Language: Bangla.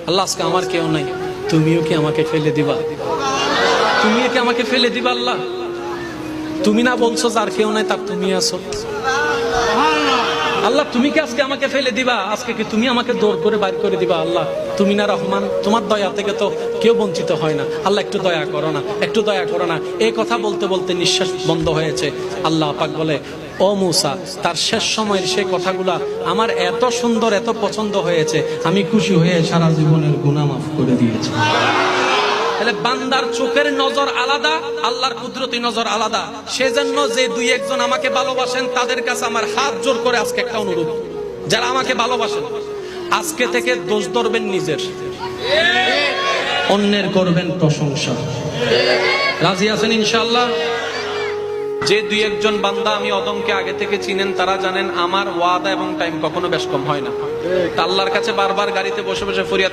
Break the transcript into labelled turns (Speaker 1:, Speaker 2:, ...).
Speaker 1: আল্লাহ আজকে আমার কেউ নাই, তুমিও কি আমাকে ফেলে দিবা? তুমিও কি আমাকে ফেলে দিবা? আল্লাহ তুমি না বলছো যার কেউ নাই তার তুমি আছো। আল্লাহ তুমি কি আজকে আমাকে ফেলে দিবা? আজকে কি তুমি আমাকে দৌড় করে বাইর করে দিবা? আল্লাহ তুমি না রহমান, তোমার দয়া থেকে তো কেউ বঞ্চিত হয় না। আল্লাহ একটু দয়া করো না, একটু দয়া করো না। এই কথা বলতে বলতে নিঃশ্বাস বন্ধ হয়েছে। আল্লাহ পাক বলে, ও মূসা, তার শেষ সময়ের সেই কথাগুলা আমার এত সুন্দর, এত পছন্দ হয়েছে, আমি খুশি হয়ে সারা জীবনের গুনাহ মাফ করে দিয়েছি। তাহলে বান্দার চোখের নজর আলাদা, আল্লাহর কুদরতি নজর আলাদা। সেজন্য যে দুই একজন আমাকে ভালোবাসেন তাদের কাছে আমার হাত জোর করে আজকে একটা অনুরোধ, যারা আমাকে ভালোবাসেন আজকে থেকে দোষ ধরবেন নিজের, অন্যের করবেন প্রশংসা। রাজি আছেন ইনশাআল্লাহ? যে দুই একজন বান্দা আমি অদমকে আগে থেকে চিনেন তারা জানেন আমার ওয়াদা এবং টাইম কখনো বেশ কম হয় না। তা আল্লাহর কাছে বারবার গাড়িতে বসে বসে ফরিয়াদ